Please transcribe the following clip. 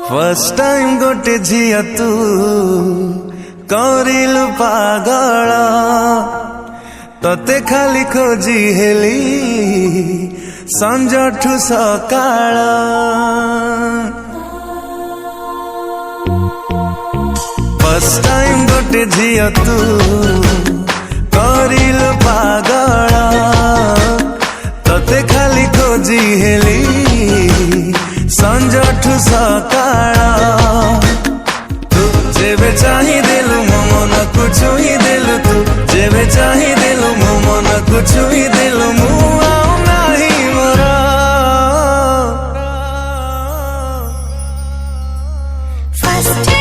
First time गोटे झिया तू करिलु पागल तते खाली खोजी हेली संजठु सकाळ। फर्स्ट टाइम गोटे झिया तू करिलु पागल तते खाली खोजी हेली संजठु सकाळ। तू जेबे चाही देलु मो मन को छुई देलु, तू जेबे चाही देलु मो मन को छुई देलु, मु आउ नाही मोर। First